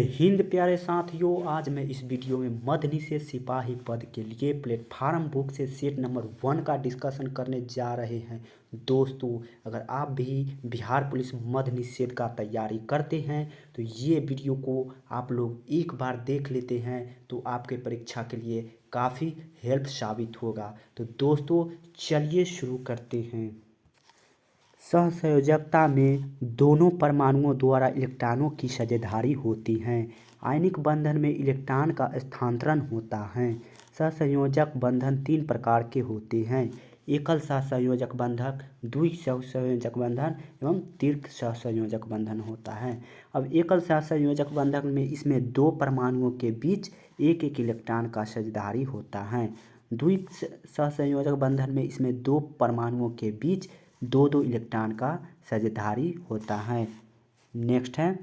हिंद प्यारे साथियों, आज मैं इस वीडियो में मद्य निषेध सिपाही पद के लिए प्लेटफार्म बुक से सेट नंबर 1 का डिस्कशन करने जा रहे हैं। दोस्तों, अगर आप भी बिहार पुलिस मद्य निषेध का तैयारी करते हैं तो ये वीडियो को आप लोग एक बार देख लेते हैं तो आपके परीक्षा के लिए काफ़ी हेल्प साबित होगा। तो दोस्तों चलिए शुरू करते हैं। सहसंयोजकता में दोनों परमाणुओं द्वारा इलेक्ट्रॉनों की साझेदारी होती है। आयनिक बंधन में इलेक्ट्रॉन का स्थानांतरण होता है। सहसंयोजक बंधन 3 प्रकार के होते हैं: एकल सहसंयोजक बंधन, द्विसहसंयोजक बंधन एवं दीर्घ सहसंयोजक बंधन होता है। अब एकल सहसंयोजक बंधन में इसमें 2 परमाणुओं के बीच एक एक इलेक्ट्रॉन का साझेदारी होता है। द्विसहसंयोजक बंधन में इसमें 2 परमाणुओं के बीच 2 इलेक्ट्रॉन का साझेदारी होता है। नेक्स्ट है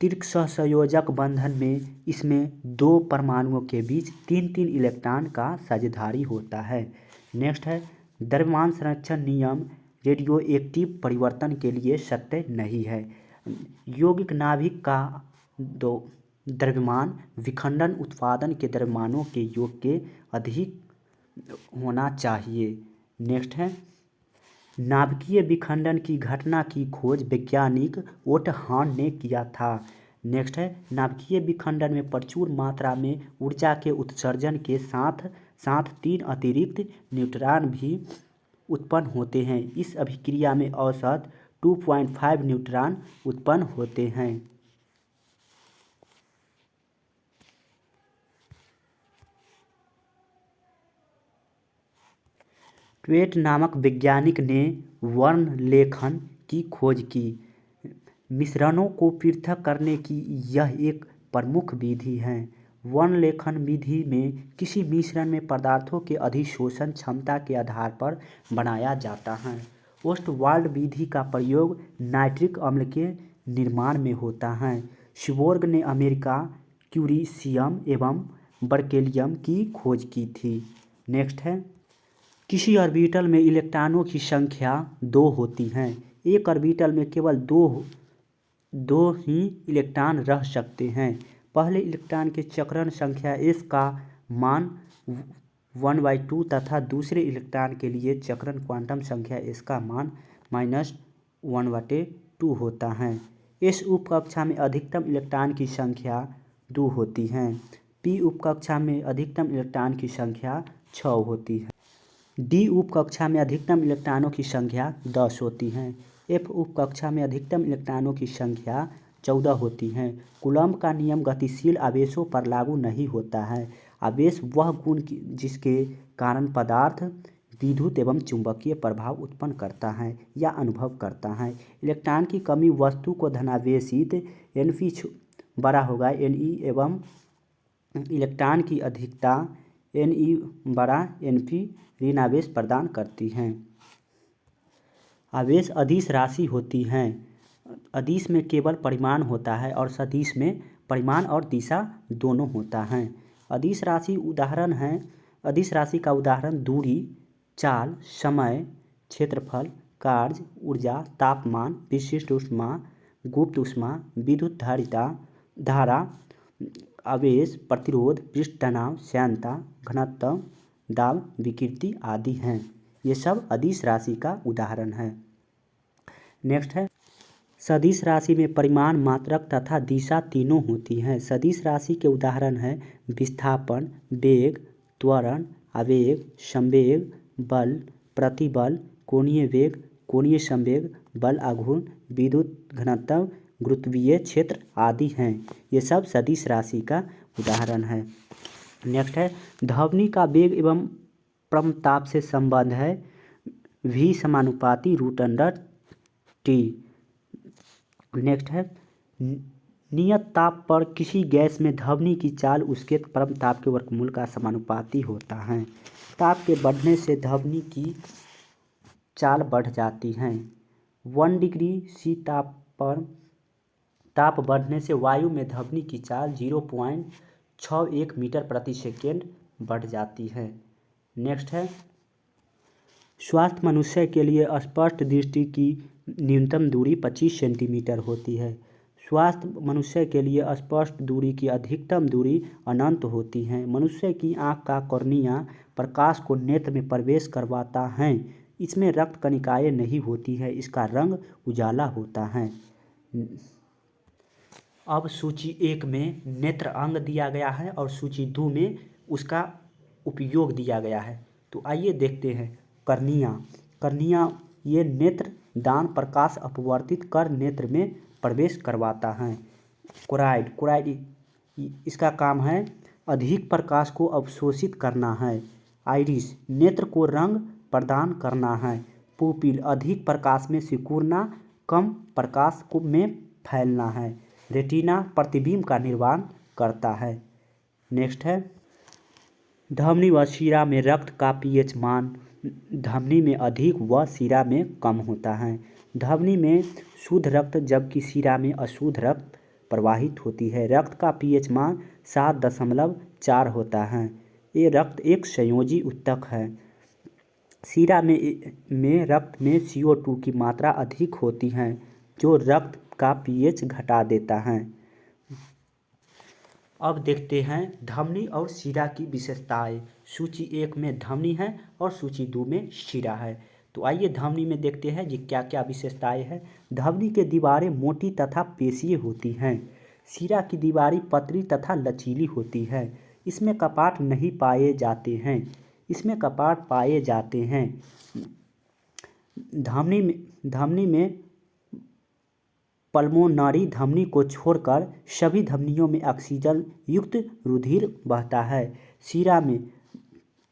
दीर्घ सहसंयोजक बंधन में इसमें 2 परमाणुओं के बीच 3 इलेक्ट्रॉन का साझेदारी होता है। नेक्स्ट है द्रव्यमान संरक्षण नियम रेडियो एक्टिव परिवर्तन के लिए सत्य नहीं है। यौगिक नाभिक का द्रव्यमान विखंडन उत्पादन के द्रव्यमानों के योग के अधिक होना चाहिए। नेक्स्ट है नाभिकीय विखंडन की घटना की खोज वैज्ञानिक ओटहान ने किया था। नेक्स्ट है नाभिकीय विखंडन में प्रचुर मात्रा में ऊर्जा के उत्सर्जन के साथ साथ 3 अतिरिक्त न्यूट्रॉन भी उत्पन्न होते हैं। इस अभिक्रिया में औसत 2.5 न्यूट्रॉन उत्पन्न होते हैं। ट्वेट नामक वैज्ञानिक ने वर्णलेखन की खोज की। मिश्रणों को पृथक करने की यह एक प्रमुख विधि है। वर्णलेखन विधि में किसी मिश्रण में पदार्थों के अधिशोषण क्षमता के आधार पर बनाया जाता है। ओस्टवाल्ड विधि का प्रयोग नाइट्रिक अम्ल के निर्माण में होता है। सीबोर्ग ने अमेरिका क्यूरीशियम एवं बर्केलियम की खोज की थी। नेक्स्ट है किसी ऑर्बिटल में इलेक्ट्रॉनों की संख्या 2 होती है। एक ऑर्बिटल में केवल दो ही इलेक्ट्रॉन रह सकते हैं। पहले इलेक्ट्रॉन के चक्रण संख्या s का मान 1/2 तथा दूसरे इलेक्ट्रॉन के लिए चक्रण क्वांटम संख्या s का मान -1/2 होता है। s उप कक्षा में अधिकतम इलेक्ट्रॉन की संख्या 2 होती है। p उप कक्षा में अधिकतम इलेक्ट्रॉन की संख्या 6 होती है। d उप कक्षा में अधिकतम इलेक्ट्रॉनों की संख्या 10 होती है। f उप कक्षा में अधिकतम इलेक्ट्रॉनों की संख्या 14 होती है। कूलम्ब का नियम गतिशील आवेशों पर लागू नहीं होता है। आवेश वह गुण जिसके कारण पदार्थ विद्युत एवं चुंबकीय प्रभाव उत्पन्न करता है या अनुभव करता है। इलेक्ट्रॉन की कमी वस्तु को धनावेशित Np बड़ा होगा Ne एवं इलेक्ट्रॉन की अधिकता Ne बड़ा Np ऋणावेश प्रदान करती हैं। आवेश अदिश राशि होती हैं। अदिश में केवल परिमाण होता है और सदिश में परिमाण और दिशा दोनों होता है। अदिश राशि का उदाहरण दूरी, चाल, समय, क्षेत्रफल, कार्य, ऊर्जा, तापमान, विशिष्ट ऊष्मा, गुप्त ऊष्मा, विद्युत धारा, आवेश, प्रतिरोध, पृष्ठ तनाव, श्यानता, घनत्व, दाब, विकृति आदि हैं। ये सब अदिश राशि का उदाहरण है। नेक्स्ट है सदिश राशि में परिमाण, मात्रक तथा दिशा तीनों होती हैं। सदिश राशि के उदाहरण है विस्थापन, वेग, त्वरण, आवेग, संवेग, बल, प्रतिबल, कोणीय वेग, कोणीय संवेग, बल आघूर्ण, विद्युत घनत्व, गुरुत्वीय क्षेत्र आदि हैं। ये सब सदिश राशि का उदाहरण है। नेक्स्ट है ध्वनि का वेग एवं प्रमताप से संबंध है v समानुपाती √T। नेक्स्ट है नियत ताप पर किसी गैस में ध्वनि की चाल उसके परमताप के वर्गमूल का समानुपाती होता है। ताप के बढ़ने से ध्वनि की चाल बढ़ जाती है। 1 डिग्री C ताप पर ताप बढ़ने से वायु में ध्वनि की चाल 0.61 मीटर प्रति सेकेंड बढ़ जाती है। नेक्स्ट है स्वस्थ मनुष्य के लिए स्पष्ट दृष्टि की न्यूनतम दूरी 25 सेंटीमीटर होती है। स्वास्थ्य मनुष्य के लिए स्पष्ट दूरी की अधिकतम दूरी अनंत होती है। मनुष्य की आँख का कॉर्निया प्रकाश को नेत्र में प्रवेश करवाता है। इसमें रक्त कणिकाएं नहीं होती है, इसका रंग उजाला होता है। अब सूची 1 में नेत्र अंग दिया गया है और सूची 2 में उसका उपयोग दिया गया है। तो आइए देखते हैं। कर्निया ये नेत्र दान प्रकाश अपवर्तित कर नेत्र में प्रवेश करवाता है। कोराइड इसका काम है अधिक प्रकाश को अवशोषित करना है। आइरिस नेत्र को रंग प्रदान करना है। पुपिल अधिक प्रकाश में सिकुड़ना, कम प्रकाश को में फैलना है। रेटिना प्रतिबिंब का निर्माण करता है। नेक्स्ट है धमनी व शिरा में रक्त का पीएच मान धमनी में अधिक व शिरा में कम होता है। धमनी में शुद्ध रक्त जबकि शिरा में अशुद्ध रक्त प्रवाहित होती है। रक्त का पीएच मान 7.4 होता है। ये रक्त एक संयोजी ऊतक है। शिरा में रक्त में CO2 की मात्रा अधिक होती है जो रक्त का पीएच घटा देता है। अब देखते हैं धमनी और शिरा की विशेषताएं। सूची 1 में धमनी है और सूची 2 में शिरा है। तो आइए धमनी में देखते हैं कि क्या क्या विशेषताएं हैं। धमनी की दीवारें मोटी तथा पेशीय होती हैं। शिरा की दीवारें पतली तथा लचीली होती है। इसमें कपाट नहीं पाए जाते हैं। इसमें कपाट पाए जाते हैं। धमनी में पल्मोनरी धमनी को छोड़कर सभी धमनियों में ऑक्सीजन युक्त रुधिर बहता है। शिरा में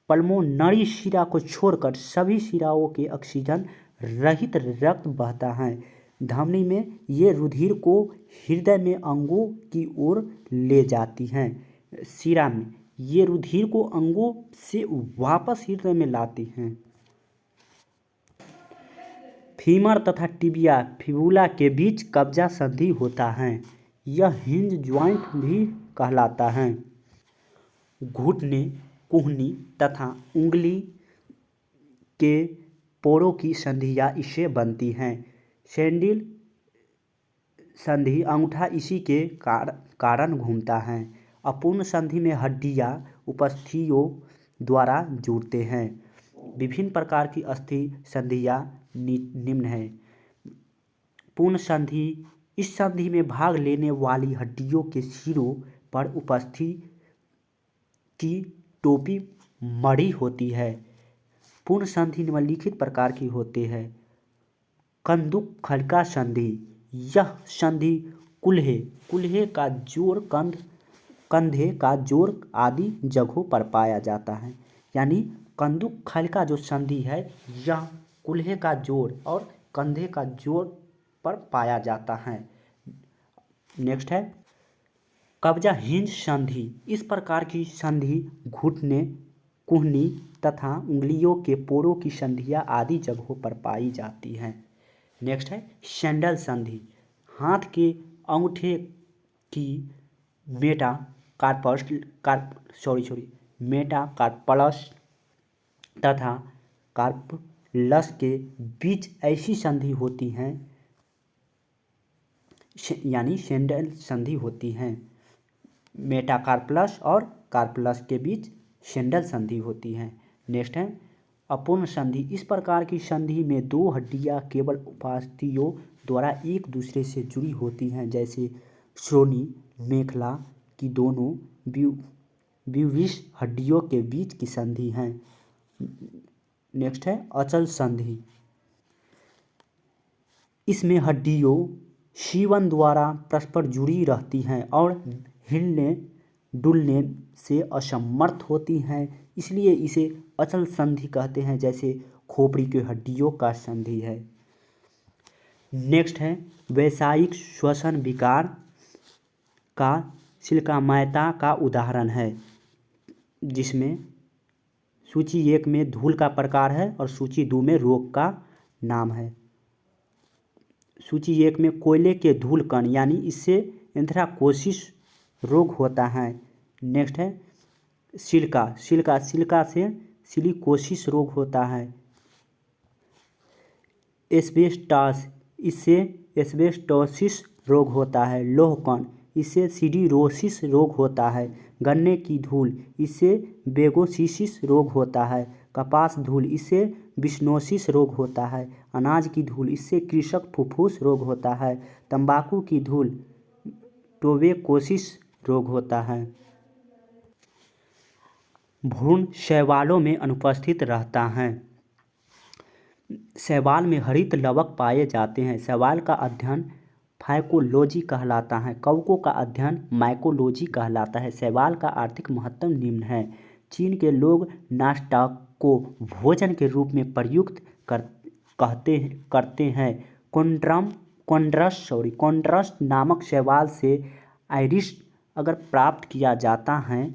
पल्मोनरी शिरा को छोड़कर सभी शिराओं के ऑक्सीजन रहित रक्त बहता है। धमनी में ये रुधिर को हृदय में अंगों की ओर ले जाती हैं। शिरा में ये रुधिर को अंगों से वापस हृदय में लाती हैं। फीमर तथा टिबिया फिबुला के बीच कब्जा संधि होता है। यह हिंज ज्वाइंट भी कहलाता है। घुटने, कुहनी तथा उंगली के पोरों की संधियाँ इससे बनती हैं। सैंडिल संधि अंगूठा इसी के कारण घूमता है। अपूर्ण संधि में हड्डियाँ उपस्थियों द्वारा जुड़ते हैं। विभिन्न प्रकार की अस्थि संधियाँ निम्न है। पूर्ण संधि इस संधि में भाग लेने वाली हड्डियों के सिरों पर उपस्थित की टोपी मड़ी होती है। पूर्ण संधि निम्नलिखित प्रकार की होती है। कंदुकखलिका संधि यह संधि कुल्हे का जोड़, कंधे का जोड़ आदि जगहों पर पाया जाता है। यानी कंदुकखलिका जो संधि है यह कुल्हे का जोड़ और कंधे का जोड़ पर पाया जाता है। नेक्स्ट है कब्जा हिंज संधि। इस प्रकार की संधि घुटने, कुहनी तथा उंगलियों के पोरों की संधियाँ आदि जगहों पर पाई जाती हैं। नेक्स्ट है सैंडल संधि। हाथ के अंगूठे की मेटाकार्पल्स तथा कार्पल्स के बीच ऐसी संधि होती हैं, यानी सैंडल संधि होती हैं। मेटाकार्पल्स और कार्पल्स के बीच सैंडल संधि होती है। नेक्स्ट है अपूर्ण संधि। इस प्रकार की संधि में दो हड्डियां केवल उपास्थियों द्वारा एक दूसरे से जुड़ी होती हैं, जैसे श्रोणि मेखला की दोनों ब्यूबिस हड्डियों के बीच की संधि है। नेक्स्ट है अचल संधि। इसमें हड्डियों सीवन द्वारा परस्पर जुड़ी रहती हैं और हिलने डुलने से असमर्थ होती हैं, इसलिए इसे अचल संधि कहते हैं, जैसे खोपड़ी के हड्डियों का संधि है। नेक्स्ट है वैषयिक श्वसन विकार का सिलिकामाता का उदाहरण है, जिसमें सूची 1 में धूल का प्रकार है और सूची 2 में रोग का नाम है। सूची 1 में कोयले के धूल कण यानी इससे एंथ्राकोसिस रोग होता है। नेक्स्ट है सिलिका से सिलिकोसिस रोग होता है। एस्बेस्टॉस इससे एस्बेस्टोसिस रोग होता है। लौह कण, इससे सिडिरोसिस रोग होता है। गन्ने की धूल, इससे बेगोसिसिस रोग होता है। कपास धूल, इससे बिस्नोसिस रोग होता है। अनाज की धूल, इससे कृषक फुफ्फुस रोग होता है। तंबाकू की धूल टोबेकोसिस रोग होता है। भ्रूण शैवालों में अनुपस्थित रहता है। शैवाल में हरित लवक पाए जाते हैं। शैवाल का अध्ययन फाइकोलॉजी कहलाता है। कवकों का अध्ययन माइकोलॉजी कहलाता है। शैवाल का आर्थिक महत्व निम्न है। चीन के लोग नाश्ता को भोजन के रूप में प्रयुक्त करते हैं। कॉन्ड्रस नामक शैवाल से आयरिस अगर प्राप्त किया जाता है।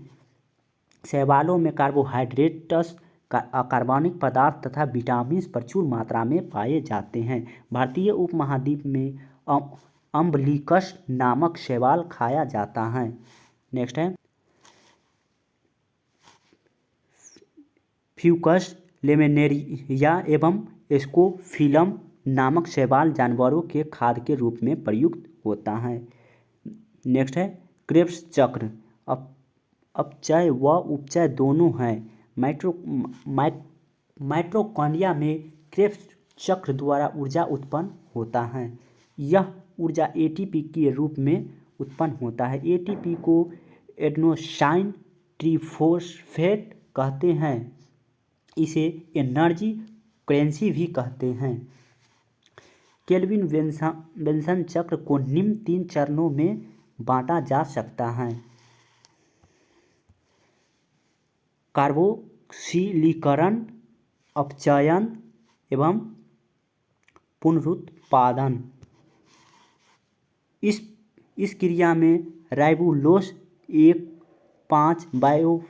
शैवालों में कार्बोहाइड्रेट्स, अकार्बनिक पदार्थ तथा विटामिन प्रचुर मात्रा में पाए जाते हैं। भारतीय उपमहाद्वीप में अम्बलिकस नामक शैवाल खाया जाता है। नेक्स्ट है फ्यूकस लेमिनेरिया एवं स्कोफिलम नामक शैवाल जानवरों के खाद्य के रूप में प्रयुक्त होता है। नेक्स्ट है क्रेब्स चक्र। अपचय व उपचय दोनों हैं। माइटोकॉन्ड्रिया में क्रेब्स चक्र द्वारा ऊर्जा उत्पन्न होता है। यह ऊर्जा एटीपी के रूप में उत्पन्न होता है। एटीपी को एडेनोसाइन ट्रिफॉस्फेट कहते हैं। इसे एनर्जी करेंसी भी कहते हैं। केल्विन बेंसन चक्र को निम्न 3 चरणों में बांटा जा सकता है। कार्बोक्सिलीकरण, अपचयन एवं पुनरुत्पादन। इस क्रिया में राइबोलोस 1,5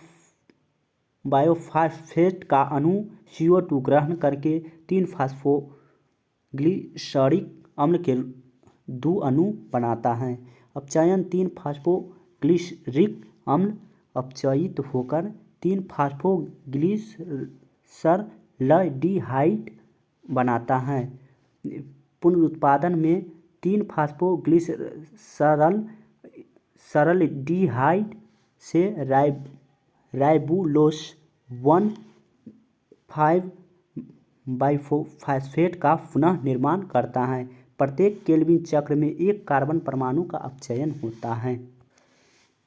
बायोफॉस्फेट का अणु CO2 ग्रहण करके 3 फॉस्फोग्लिसरिक अम्ल के 2 अणु बनाता है। अपचयन 3 फॉस्फोग्लिसरिक अम्ल अपचयित होकर 3 फॉस्फोग्लिसरलडिहाइड बनाता है। पुनरुत्पादन में 3 फॉस्फोग्लिसरलडिहाइड से राइबोलोस 1,5 बायोफॉस्फेट का पुनः निर्माण करता है। प्रत्येक केल्विन चक्र में 1 कार्बन परमाणु का अपचयन होता है।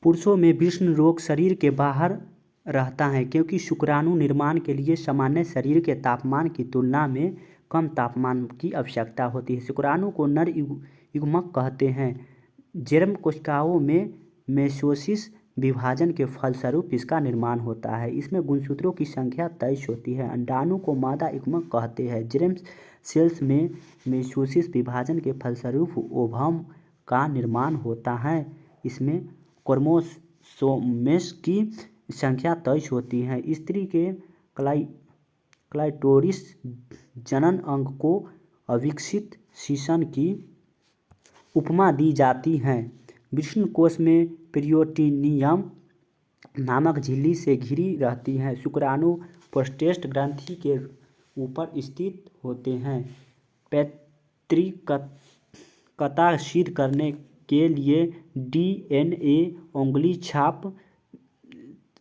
पुरुषों में वृषण रोग शरीर के बाहर रहता है क्योंकि शुक्राणु निर्माण के लिए सामान्य शरीर के तापमान की तुलना में कम तापमान की आवश्यकता होती है। शुक्राणु को नर युग्मक कहते हैं। जर्म कोशिकाओं में मेसोसिस विभाजन के फलस्वरूप इसका निर्माण होता है। इसमें गुणसूत्रों की संख्या 23 होती है। अंडाणु को मादा युग्मक कहते हैं। जर्म सेल्स में मेसोसिस विभाजन के फलस्वरूप ओवम का निर्माण होता है। इसमें क्रोमोसोम्स की संख्या 23 होती है। स्त्री के क्लाइटोरिस जनन अंग को अविकसित शीशन की उपमा दी जाती है। वृषण कोश में पेरिटोनियम नामक झिल्ली से घिरी रहती है। शुक्राणु प्रोस्टेट ग्रंथि के ऊपर स्थित होते हैं। पैतृकता सिद्ध करने के लिए DNA उंगली छाप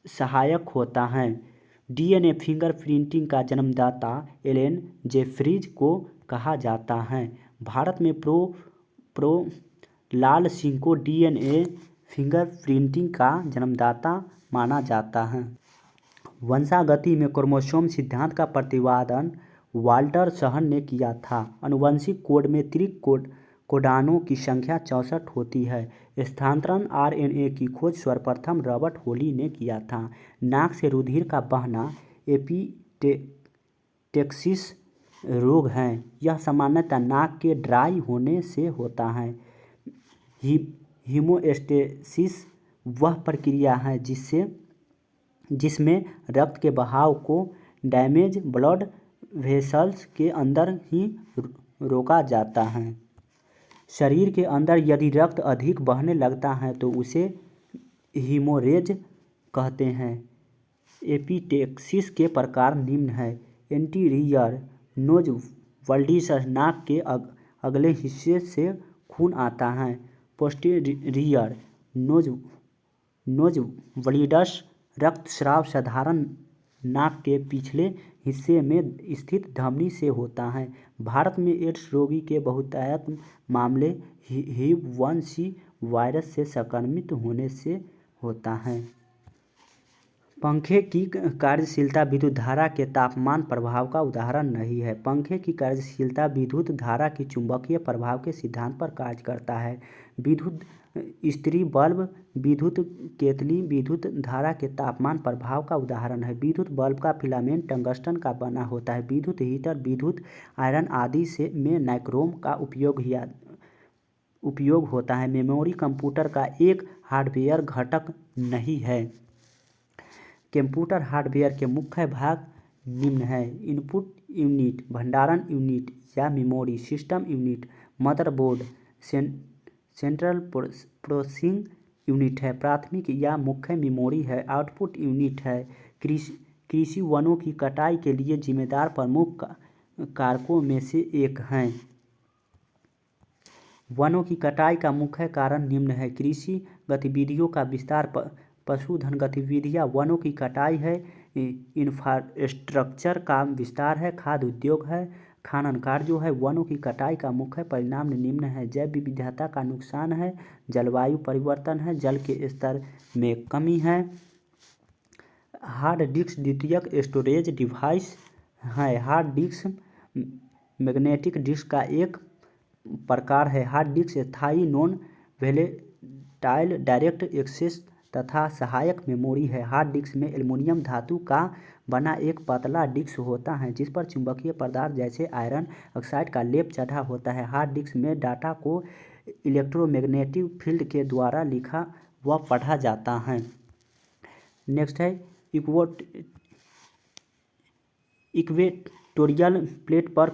सहायक होता है। DNA फिंगरप्रिंटिंग का जन्मदाता एलन जेफरीज को कहा जाता है। भारत में प्रो लाल सिंह को DNA फिंगरप्रिंटिंग का जन्मदाता माना जाता है। वंशागति में क्रोमोसोम सिद्धांत का प्रतिपादन वाल्टर सहन ने किया था। आनुवंशिक कोड में त्रिक कोडानों की संख्या 64 होती है। स्थानांतरण RNA की खोज सर्वप्रथम रॉबर्ट होली ने किया था। नाक से रुधिर का बहना एपिटेक्सिस रोग है। यह सामान्यतः नाक के ड्राई होने से होता है। हीमोस्टेसिस वह प्रक्रिया है जिसमें रक्त के बहाव को डैमेज ब्लड वेसल्स के अंदर ही रोका जाता है। शरीर के अंदर यदि रक्त अधिक बहने लगता है तो उसे हीमोरेज कहते हैं। एपिटेक्सिस के प्रकार निम्न है। एंटीरियर नोज वल्डिस नाक के अगले हिस्से से खून आता है। पोस्टीरियर नोजब्लीडस रक्तस्राव साधारण नाक के पिछले हिस्से में स्थित धमनी से होता है। भारत में एड्स रोगी के बहुतायत मामले HIV-1C वायरस से संक्रमित होने से होता है। पंखे की कार्यशीलता विद्युत धारा के तापमान प्रभाव का उदाहरण नहीं है। पंखे की कार्यशीलता विद्युत धारा की चुंबकीय प्रभाव के सिद्धांत पर कार्य करता है। विद्युत इस्त्री बल्ब, विद्युत केतली विद्युत धारा के तापमान प्रभाव का उदाहरण है। विद्युत बल्ब का फिलामेंट टंगस्टन का बना होता है। विद्युत हीटर विद्युत आयरन आदि में नाइक्रोम का उपयोग होता है। मेमोरी कंप्यूटर का एक हार्डवेयर घटक नहीं है। कंप्यूटर हार्डवेयर के मुख्य भाग निम्न है। इनपुट यूनिट, भंडारण यूनिट या memory system unit, motherboard, central processing unit है, प्राथमिक या मुख्य मेमोरी है, आउटपुट यूनिट है। कृषि वनों की कटाई के लिए जिम्मेदार प्रमुख कारकों में से एक हैं। वनों की कटाई का मुख्य कारण निम्न है। कृषि गतिविधियों का विस्तार, पशुधन गतिविधियां, वनों की कटाई है, इंफ्रास्ट्रक्चर का विस्तार है, खाद्य उद्योग है, खनन कार्य जो है। वनों की कटाई का मुख्य परिणाम निम्न है। जैव विविधता का नुकसान है, जलवायु परिवर्तन है, जल के स्तर में कमी है। हार्ड डिस्क द्वितीयक स्टोरेज डिवाइस है। हार्ड डिस्क मैग्नेटिक डिस्क का एक प्रकार है। हार्ड डिस्क स्थायी नॉन वोलेटाइल डायरेक्ट एक्सेस तथा सहायक मेमोरी है। हार्ड डिस्क में एल्युमिनियम धातु का बना एक पतला डिस्क होता है जिस पर चुंबकीय पदार्थ जैसे आयरन ऑक्साइड का लेप चढ़ा होता है। हार्ड डिस्क में डाटा को इलेक्ट्रोमैग्नेटिक फील्ड के द्वारा लिखा व पढ़ा जाता है। नेक्स्ट है इक्वेटोरियल प्लेट पर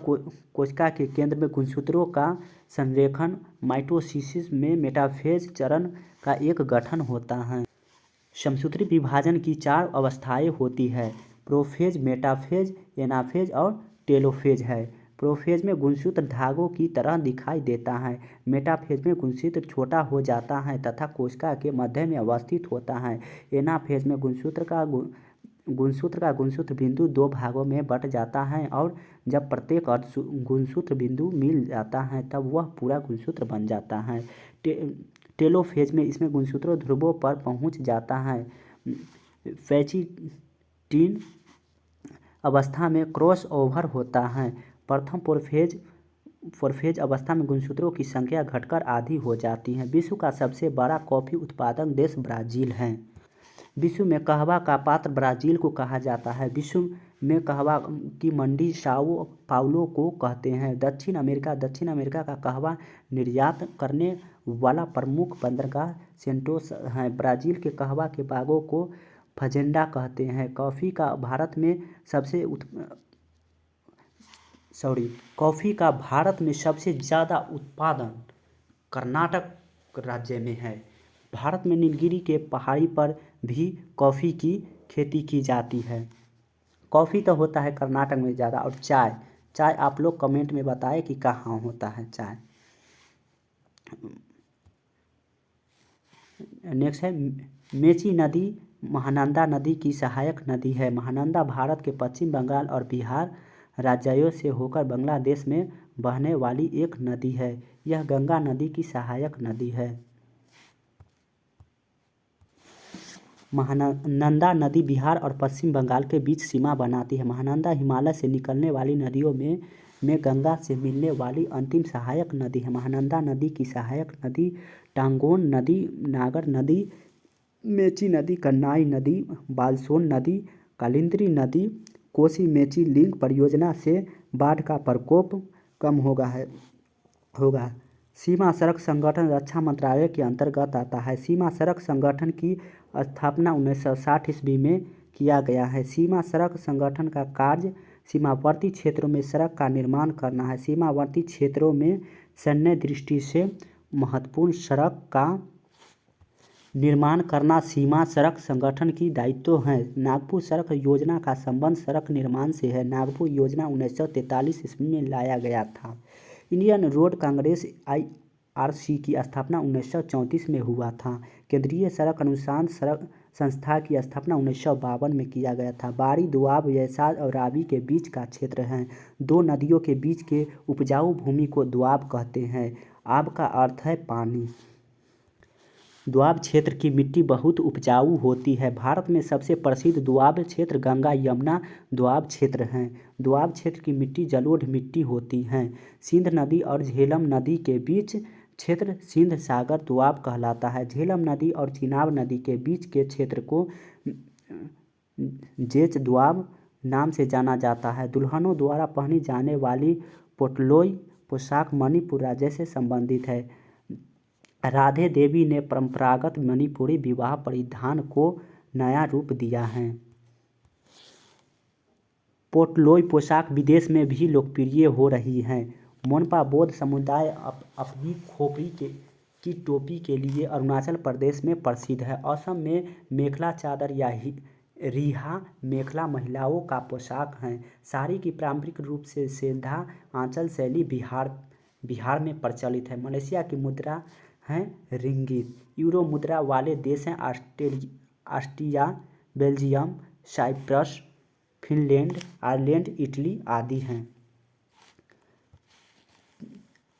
कोशिका के केंद्र में गुणसूत्रों का संरेखण माइटोसिस में मेटाफेज चरण का एक गठन होता है। समसूत्री विभाजन की 4 अवस्थाएं होती है। प्रोफेज, मेटाफेज, एनाफेज और टेलोफेज है। प्रोफेज में गुणसूत्र धागों की तरह दिखाई देता है। मेटाफेज में गुणसूत्र छोटा हो जाता है तथा कोशिका के मध्य में अवस्थित होता है। एनाफेज में गुणसूत्र का गुणसूत्र बिंदु 2 भागों में बंट जाता है और जब प्रत्येक गुणसूत्र बिंदु मिल जाता है तब वह पूरा गुणसूत्र बन जाता है। टेलोफेज में इसमें गुणसूत्र ध्रुवों पर पहुंच जाता है। पैचिटिन अवस्था में क्रॉस ओवर होता है। प्रथम प्रोफेज अवस्था में गुणसूत्रों की संख्या घटकर आधी हो जाती है। विश्व का सबसे बड़ा कॉफी उत्पादक देश ब्राज़ील है। विश्व में कहवा का पात्र ब्राज़ील को कहा जाता है। विश्व में कहवा की मंडी साओ पाउलो को कहते हैं। दक्षिण अमेरिका का कहवा निर्यात करने वाला प्रमुख बंदरगाह सेंटोस है। ब्राज़ील के कहवा के बागों को फजेंडा कहते हैं। कॉफ़ी का भारत में सबसे ज़्यादा उत्पादन कर्नाटक राज्य में है। भारत में नीलगिरी के पहाड़ी पर भी कॉफ़ी की खेती की जाती है। कॉफ़ी तो होता है कर्नाटक में ज़्यादा। और चाय आप लोग कमेंट में बताएं कि कहाँ होता है चाय। नेक्स्ट है मेची नदी महानंदा नदी की सहायक नदी है। महानंदा भारत के पश्चिम बंगाल और बिहार राज्यों से होकर बांग्लादेश में बहने वाली एक नदी है। यह गंगा नदी की सहायक नदी है। महानंदा नदी बिहार और पश्चिम बंगाल के बीच सीमा बनाती है। महानंदा हिमालय से निकलने वाली नदियों में गंगा से मिलने वाली अंतिम सहायक नदी है। महानंदा नदी की सहायक नदी टांगोन नदी, नागर नदी, मेची नदी, कन्नाई नदी, बालसोन नदी, कालिंदी नदी। कोसी मेची लिंक परियोजना से बाढ़ का प्रकोप कम होगा। सीमा सड़क संगठन रक्षा मंत्रालय के अंतर्गत आता है। सीमा सड़क संगठन की स्थापना 1960 ईस्वी में किया गया है। सीमा सड़क संगठन का कार्य सीमावर्ती क्षेत्रों में सड़क का निर्माण करना है। सीमावर्ती क्षेत्रों में सैन्य दृष्टि से महत्वपूर्ण सड़क का निर्माण करना सीमा सड़क संगठन की दायित्व है। नागपुर सड़क योजना का संबंध सड़क निर्माण से है। नागपुर योजना 1943 ईस्वी में लाया गया था। इंडियन रोड कांग्रेस IRC की स्थापना 1934 में हुआ था। केंद्रीय सड़क अनुसंधान सड़क संस्था की स्थापना 1952 में किया गया था। बारी दोआब यसाज और रावी के बीच का क्षेत्र है। दो नदियों के बीच के उपजाऊ भूमि को दोआब कहते हैं। आब का अर्थ है पानी। दोआब क्षेत्र की मिट्टी बहुत उपजाऊ होती है। भारत में सबसे प्रसिद्ध दोआब क्षेत्र गंगा यमुना दोआब क्षेत्र हैं। दोआब क्षेत्र की मिट्टी जलोढ़ मिट्टी होती हैं। सिंध नदी और झेलम नदी के बीच क्षेत्र सिंध सागर दोआब कहलाता है। झेलम नदी और चिनाब नदी के बीच के क्षेत्र को जेच दोआब नाम से जाना जाता है। दुल्हनों द्वारा पहनी जाने वाली पोटलोई पोशाक मणिपुर राज्य से संबंधित है। राधे देवी ने परंपरागत मणिपुरी विवाह परिधान को नया रूप दिया है। पोटलोई पोशाक विदेश में भी लोकप्रिय हो रही है। मोनपा बौद्ध समुदाय अपनी खोपड़ी की टोपी के लिए अरुणाचल प्रदेश में प्रसिद्ध है। असम में मेखला चादर या रिहा मेखला महिलाओं का पोशाक है। साड़ी की पारंपरिक रूप से सेंधा आंचल शैली बिहार में प्रचलित है। मलेशिया की मुद्रा है रिंगित। यूरो मुद्रा वाले देश हैं Austria, Belgium, Cyprus, Finland, Ireland, Italy आदि हैं।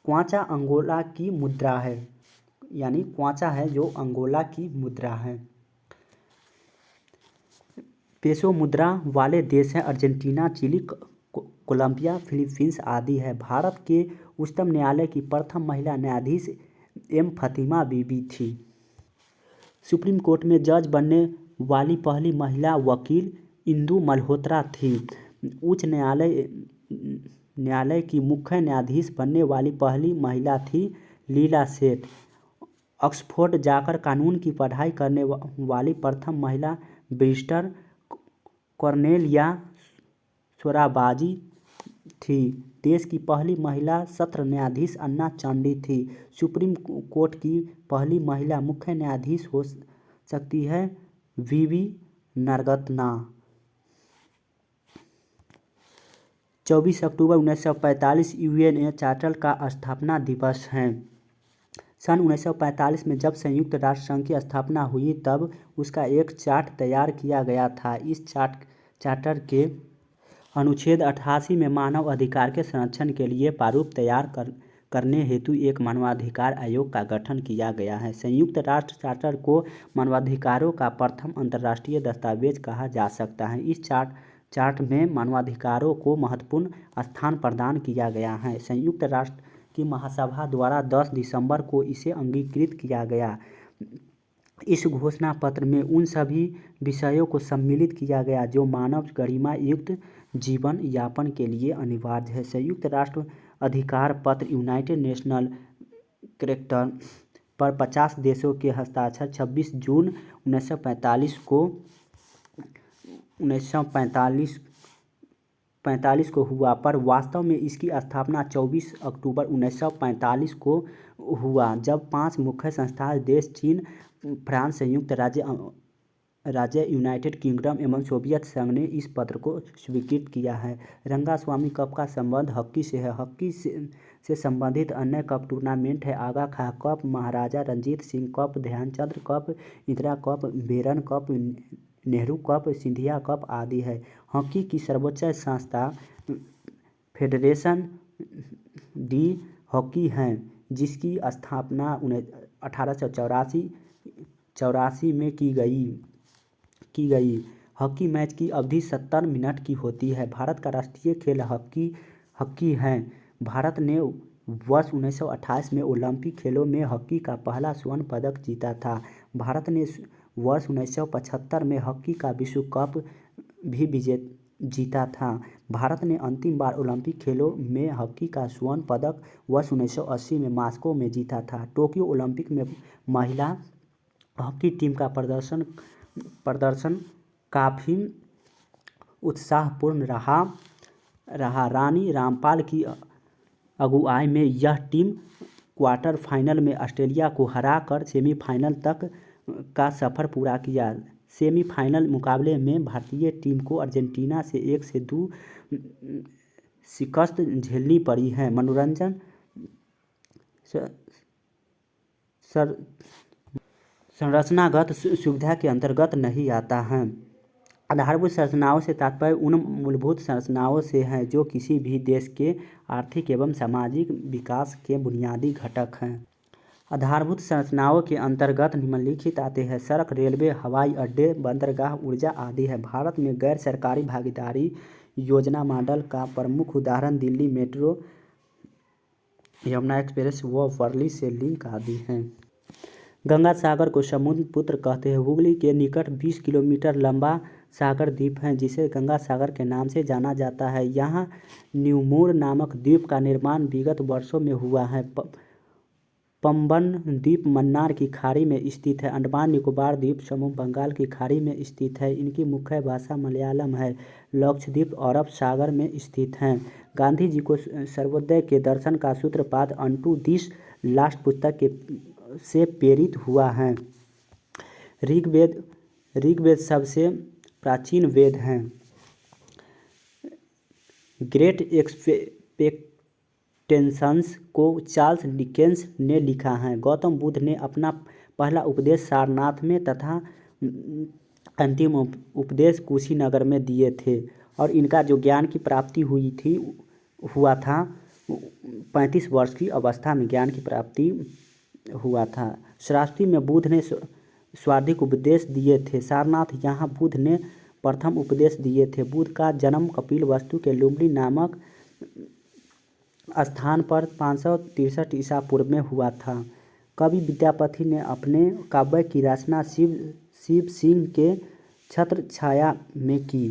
क्वांचा अंगोला की मुद्रा है, यानी क्वांचा है जो अंगोला की मुद्रा है। पेसो मुद्रा वाले देश हैं अर्जेंटीना, चिली, कोलंबिया, फिलीपींस आदि है। भारत के उच्चतम न्यायालय की प्रथम महिला न्यायाधीश एम फतिमा बीबी थी। सुप्रीम कोर्ट में जज बनने वाली पहली महिला वकील इंदु मल्होत्रा थी। उच्च न्यायालय की मुख्य न्यायाधीश बनने वाली पहली महिला थी लीला सेठ। ऑक्सफोर्ड जाकर कानून की पढ़ाई करने वाली प्रथम महिला बैरिस्टर कॉर्नेलिया सोराबाजी थी। देश की पहली महिला सत्र न्यायाधीश अन्ना चांडी थी। सुप्रीम कोर्ट की पहली महिला मुख्य न्यायाधीश हो सकती है वीवी नागरत्ना। 24 अक्टूबर 1945 यूएन चार्टर का स्थापना दिवस है। सन 1945 में जब संयुक्त राष्ट्र संघ की स्थापना हुई तब उसका एक चार्ट तैयार किया गया था। इस चार्टर के अनुच्छेद 88 में मानव अधिकार के संरक्षण के लिए प्रारूप तैयार करने हेतु एक मानवाधिकार आयोग का गठन किया गया है। संयुक्त राष्ट्र चार्टर को मानवाधिकारों का प्रथम अंतर्राष्ट्रीय दस्तावेज कहा जा सकता है। इस चार्ट में मानवाधिकारों को महत्वपूर्ण स्थान प्रदान किया गया है। संयुक्त राष्ट्र की महासभा द्वारा 10 दिसंबर को इसे अंगीकृत किया गया। इस घोषणा पत्र में उन सभी विषयों को सम्मिलित किया गया जो मानव गरिमा युक्त जीवन यापन के लिए अनिवार्य है। संयुक्त राष्ट्र अधिकार पत्र यूनाइटेड नेशनल कैरेक्टर पर 50 देशों के हस्ताक्षर 26 जून 1945 को हुआ, पर वास्तव में इसकी स्थापना 24 अक्टूबर 1945 को हुआ, जब 5 मुख्य संस्थान देश चीन, फ्रांस, संयुक्त राज्य यूनाइटेड किंगडम एवं सोवियत संघ ने इस पत्र को स्वीकृत किया है। रंगास्वामी कप का संबंध हॉकी से है। हॉकी से संबंधित अन्य कप टूर्नामेंट है Aga Khan cup, Maharaja Ranjit Singh cup, Dhyan Chand cup, Indira cup, Beighton cup, Nehru cup, Scindia cup आदि है। हॉकी की सर्वोच्च संस्था फेडरेशन डी हॉकी है, जिसकी स्थापना 1884 में की गई। हॉकी मैच की अवधि 70 मिनट की होती है। भारत का राष्ट्रीय खेल हॉकी है। भारत ने वर्ष 1928 में ओलंपिक खेलों में हॉकी का पहला स्वर्ण पदक जीता था। भारत ने वर्ष 1975 में हॉकी का विश्व कप भी जीता था। भारत ने अंतिम बार ओलंपिक खेलों में हॉकी का स्वर्ण पदक वर्ष 1980 में मॉस्को में जीता था। टोक्यो ओलंपिक में महिला हॉकी टीम का प्रदर्शन काफ़ी उत्साहपूर्ण रहा। रानी रामपाल की अगुवाई में यह टीम क्वार्टर फाइनल में ऑस्ट्रेलिया को हराकर सेमीफाइनल तक का सफ़र पूरा किया। सेमीफाइनल मुकाबले में भारतीय टीम को अर्जेंटीना से 1-2 शिकस्त झेलनी पड़ी है। मनोरंजन सर संरचनागत सुविधा के अंतर्गत नहीं आता है। आधारभूत संरचनाओं से तात्पर्य उन मूलभूत संरचनाओं से है जो किसी भी देश के आर्थिक एवं सामाजिक विकास के बुनियादी घटक हैं। आधारभूत संरचनाओं के अंतर्गत निम्नलिखित आते हैं: सड़क, रेलवे, हवाई अड्डे, बंदरगाह, ऊर्जा आदि है। भारत में गैर सरकारी भागीदारी योजना मॉडल का प्रमुख उदाहरण दिल्ली मेट्रो, यमुना एक्सप्रेस व वर्ली से लिंक आदि हैं। गंगा सागर को समुद्र पुत्र कहते हैं। हुगली के निकट 20 किलोमीटर लंबा सागर द्वीप है जिसे गंगा सागर के नाम से जाना जाता है। यहाँ न्यूमोर नामक द्वीप का निर्माण विगत वर्षों में हुआ है। पंबन द्वीप मन्नार की खाड़ी में स्थित है। अंडमान निकोबार द्वीप समूह बंगाल की खाड़ी में स्थित है। इनकी मुख्य भाषा मलयालम है। लक्षद्वीप अरब सागर में स्थित हैं। गांधी जी को सर्वोदय के दर्शन का सूत्रपात अनटू दिस लास्ट पुस्तक से प्रेरित हुआ है। ऋग्वेद सबसे प्राचीन वेद हैं। ग्रेट एक्सपेक्टेशंस को चार्ल्स डिकेंस ने लिखा है। गौतम बुद्ध ने अपना पहला उपदेश सारनाथ में तथा अंतिम उपदेश कुशीनगर में दिए थे और इनका जो ज्ञान की प्राप्ति हुआ था 35 वर्ष की अवस्था में ज्ञान की प्राप्ति हुआ था। श्रावस्ती में बुद्ध ने स्वार्थिक उपदेश दिए थे। सारनाथ यहाँ बुद्ध ने प्रथम उपदेश दिए थे। बुद्ध का जन्म कपिलवस्तु के लुम्बिनी नामक स्थान पर 563 ईसा पूर्व में हुआ था। कवि विद्यापति ने अपने काव्य की रचना शिव सिंह के छत्र छाया में की।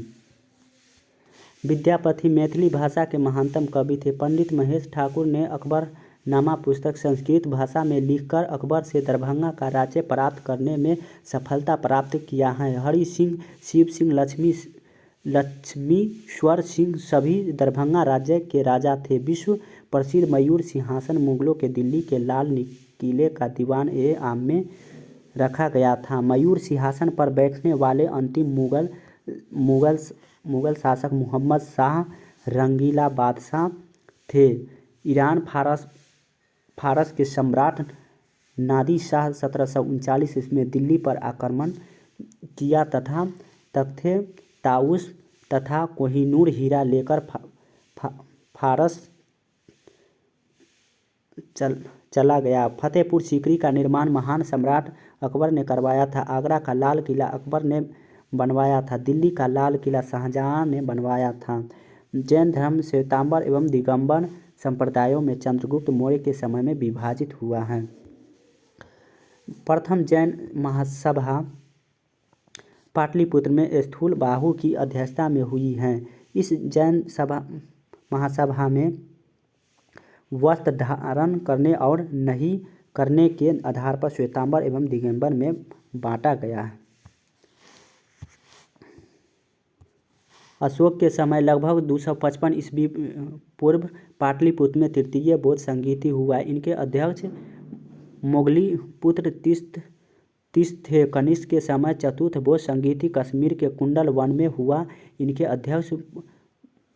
विद्यापति मैथिली भाषा के महानतम कवि थे। पंडित महेश ठाकुर ने अकबरनामा पुस्तक संस्कृत भाषा में लिखकर अकबर से दरभंगा का राज्य प्राप्त करने में सफलता प्राप्त किया है। हरि सिंह, शिव सिंह, लक्ष्मीश्वर सिंह सभी दरभंगा राज्य के राजा थे। विश्व प्रसिद्ध मयूर सिंहासन मुगलों के दिल्ली के लाल किले का दीवान-ए-आम में रखा गया था। मयूर सिंहासन पर बैठने वाले अंतिम मुगल शासक मोहम्मद शाह रंगीला बादशाह थे। ईरान फारस के सम्राट नादिर शाह 1739 ईस्वी में दिल्ली पर आक्रमण किया तथा तख्ते ताउस तथा कोहिनूर हीरा लेकर फारस चला गया। फतेहपुर सीकरी का निर्माण महान सम्राट अकबर ने करवाया था। आगरा का लाल किला अकबर ने बनवाया था। दिल्ली का लाल किला शाहजहां ने बनवाया था। जैन धर्म श्वेतांबर एवं दिगंबर संप्रदायों में चंद्रगुप्त मौर्य के समय में विभाजित हुआ है। प्रथम जैन महासभा पाटलिपुत्र में स्थूल बाहु की अध्यक्षता में हुई है। इस जैन महासभा में वस्त्र धारण करने और नहीं करने के आधार पर श्वेतांबर एवं दिगंबर में बांटा गया है। अशोक के समय लगभग 255 ईस्वी पूर्व पाटलिपुत्र में तृतीय बौद्ध संगीति हुआ। इनके अध्यक्ष मोगली पुत्र तीस थे। कनिष्क के समय चतुर्थ बौद्ध संगीति कश्मीर के कुंडल वन में हुआ। इनके अध्यक्ष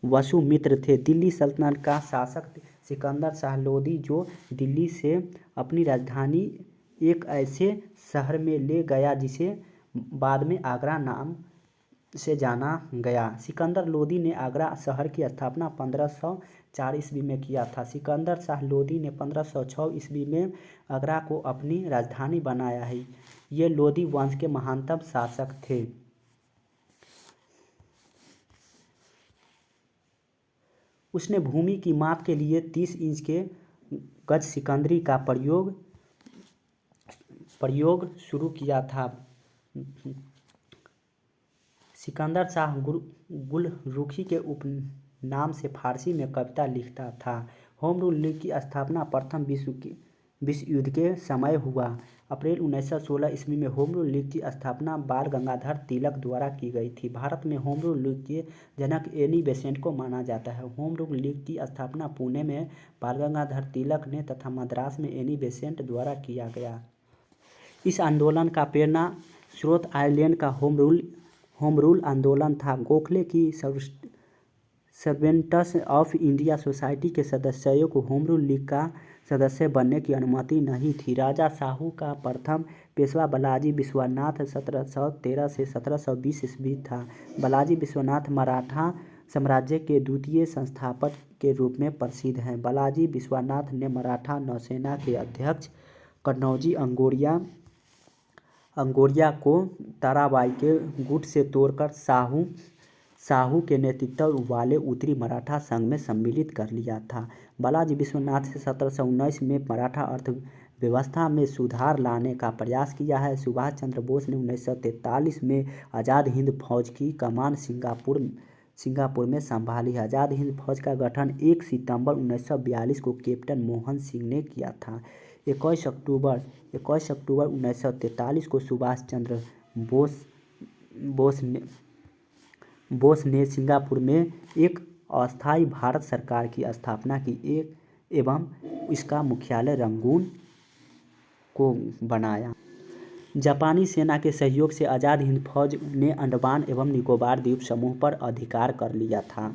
वसुमित्र थे। दिल्ली सल्तनत का शासक सिकंदर शाह लोदी जो दिल्ली से अपनी राजधानी एक ऐसे शहर में ले गया जिसे बाद में आगरा नाम से जाना गया। सिकंदर लोदी ने आगरा शहर की स्थापना 1504 ईस्वी में किया था। सिकंदर शाह लोदी ने 1506 ईस्वी में आगरा को अपनी राजधानी बनाया है। ये लोदी वंश के महानतम शासक थे। उसने भूमि की माप के लिए 30 इंच के गज सिकंदरी का प्रयोग शुरू किया था। सिकंदर शाह गुलरुखी के उपनाम से फारसी में कविता लिखता था। होम रूल लीग की स्थापना प्रथम विश्व युद्ध के समय हुआ। अप्रैल 1916 ईस्वी में होम रूल लीग की स्थापना बाल गंगाधर तिलक द्वारा की गई थी। भारत में होम रूल लीग के जनक एनी बेसेंट को माना जाता है। होम रूल लीग की स्थापना पुणे में बाल गंगाधर तिलक ने तथा मद्रास में एनी बेसेंट द्वारा किया गया। इस आंदोलन का प्रेरणा स्रोत आयरलैंड का होम रूल आंदोलन था। गोखले की सर्वेंट्स ऑफ इंडिया सोसाइटी के सदस्यों को होम रूल लीग का सदस्य बनने की अनुमति नहीं थी। राजा साहू का प्रथम पेशवा बालाजी विश्वनाथ 1713 से 1720 ईस्वी था। बालाजी विश्वनाथ मराठा साम्राज्य के द्वितीय संस्थापक के रूप में प्रसिद्ध हैं। बालाजी विश्वनाथ ने मराठा नौसेना के अध्यक्ष कन्नौजी अंगोरिया को ताराबाई के गुट से तोड़कर साहू के नेतृत्व वाले उत्तरी मराठा संघ में सम्मिलित कर लिया था। बालाजी विश्वनाथ से 1719 में मराठा अर्थव्यवस्था में सुधार लाने का प्रयास किया है। सुभाष चंद्र बोस ने 1943 में आज़ाद हिंद फौज की कमान सिंगापुर में संभाली। आज़ाद हिंद फौज का गठन 1 सितंबर 1942 को कैप्टन मोहन सिंह ने किया था। 21 अक्टूबर 1943 को सुभाष चंद्र बोस ने सिंगापुर में एक अस्थायी भारत सरकार की स्थापना की एवं इसका मुख्यालय रंगून को बनाया। जापानी सेना के सहयोग से आज़ाद हिंद फौज ने अंडमान एवं निकोबार द्वीप समूह पर अधिकार कर लिया था।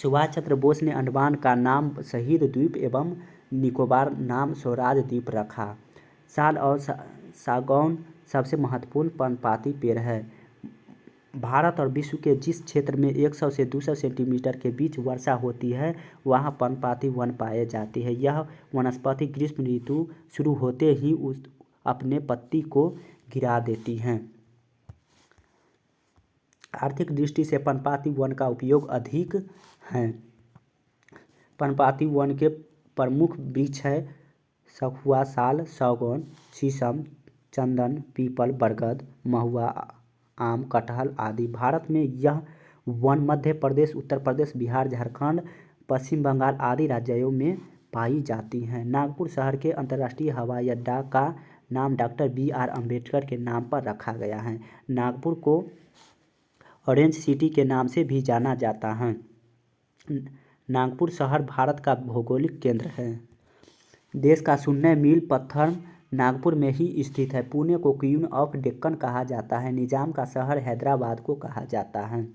सुभाष चंद्र बोस ने अंडमान का नाम शहीद द्वीप एवं निकोबार नाम स्वराज द्वीप रखा। साल और सागौन सबसे महत्वपूर्ण पर्णपाती पेड़ है। भारत और विश्व के जिस क्षेत्र में 100 से 200 सेंटीमीटर के बीच वर्षा होती है वहाँ पर्णपाती वन पाए जाते हैं। यह वनस्पति ग्रीष्म ऋतु शुरू होते ही अपने पत्ती को गिरा देती हैं। आर्थिक दृष्टि से पर्णपाती वन का उपयोग अधिक है। पर्णपाती वन के प्रमुख वृक्ष है सखुआ, साल, सागौन, शीशम, चंदन, पीपल, बरगद, महुआ, आम, कटहल आदि। भारत में यह वन मध्य प्रदेश, उत्तर प्रदेश, बिहार, झारखंड, पश्चिम बंगाल आदि राज्यों में पाई जाती हैं। नागपुर शहर के अंतर्राष्ट्रीय हवाई अड्डा का नाम डॉक्टर BR अम्बेडकर के नाम पर रखा गया है। नागपुर को ऑरेंज सिटी के नाम से भी जाना जाता है। नागपुर शहर भारत का भौगोलिक केंद्र है। देश का शून्य मील पत्थर नागपुर में ही स्थित है। पुणे को क्वीन ऑफ डेक्कन कहा जाता है। निजाम का शहर हैदराबाद को कहा जाता है।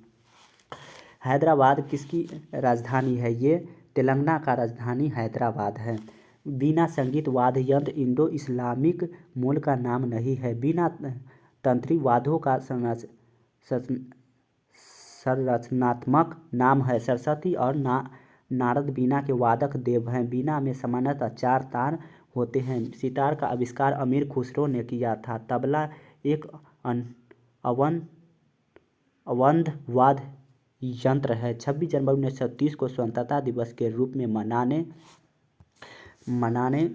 हैदराबाद किसकी राजधानी है? ये तेलंगाना का राजधानी हैदराबाद है। बीना संगीत वाद्य यंत्र इंडो इस्लामिक मूल का नाम नहीं है। बीना तंत्री वाद्यों का संरचनात्मक नाम है। सरस्वती और नारद बीना के वादक देव हैं। बीना में सामान्यतः 4 तार होते हैं। सितार का आविष्कार अमीर खुसरो ने किया था। तबला एक अवंध वाद्य यंत्र है। 26 जनवरी 1930 को स्वतंत्रता दिवस के रूप में मनाने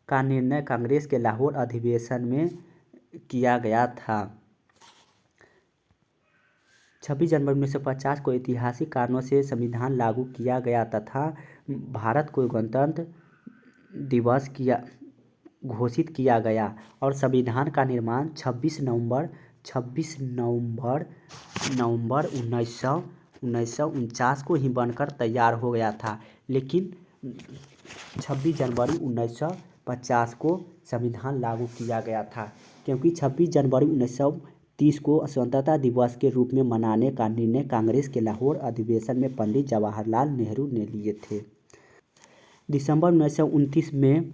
का निर्णय कांग्रेस के लाहौर अधिवेशन में किया गया था। 26 जनवरी 1950 को ऐतिहासिक कारणों से संविधान लागू किया गया तथा भारत को गणतंत्र दिवस घोषित किया गया और संविधान का निर्माण 26 नवंबर 1949 को ही बनकर तैयार हो गया था। लेकिन 26 जनवरी 1950 को संविधान लागू किया गया था क्योंकि 26 जनवरी 1930 को स्वतंत्रता दिवस के रूप में मनाने का निर्णय कांग्रेस के लाहौर अधिवेशन में पंडित जवाहरलाल नेहरू ने लिए थे। दिसंबर 1929 में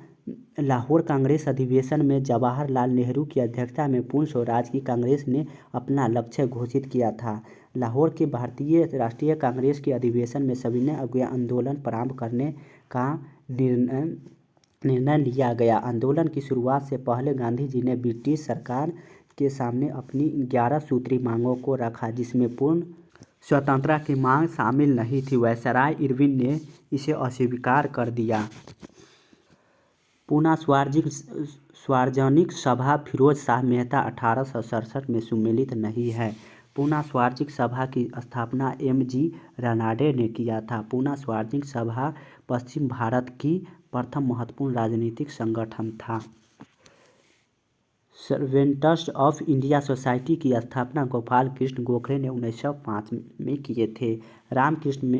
लाहौर कांग्रेस अधिवेशन में जवाहरलाल नेहरू की अध्यक्षता में पूर्ण स्वराज की कांग्रेस ने अपना लक्ष्य घोषित किया था। लाहौर के भारतीय राष्ट्रीय कांग्रेस के अधिवेशन में सविनय अवज्ञा आंदोलन प्रारंभ करने का निर्णय लिया गया। आंदोलन की शुरुआत से पहले गांधी जी ने ब्रिटिश सरकार के सामने अपनी 11 सूत्री मांगों को रखा जिसमें पूर्ण स्वतंत्रता की मांग शामिल नहीं थी। वायसराय इरविन ने इसे अस्वीकार कर दिया। पूना सार्वजनिक सभा फिरोज शाह मेहता 1867 में सम्मिलित नहीं है। पूना सार्वजनिक सभा की स्थापना MG रानाडे ने किया था। पूना सार्वजनिक सभा पश्चिम भारत की प्रथम महत्वपूर्ण राजनीतिक संगठन था। सर्वेंट्स ऑफ इंडिया सोसाइटी की स्थापना गोपाल कृष्ण गोखले ने 1905 में किए थे। रामकृष्ण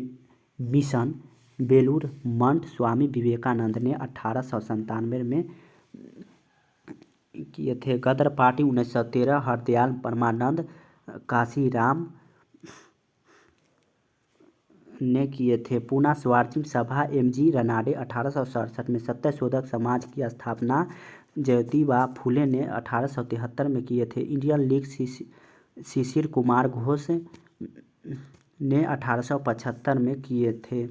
मिशन बेलूर मठ स्वामी विवेकानंद ने 1897 में किए थे। गदर पार्टी 1913 हरदयाल परमानंद काशीराम ने किए थे। पूना स्वराज्य सभा एम.जी. रनाडे 1867 में। सत्यशोधक समाज की स्थापना ज्योतिबा फुले ने 1873 में किए थे। इंडियन लीग शिशिर कुमार घोष ने 1875 में किए थे।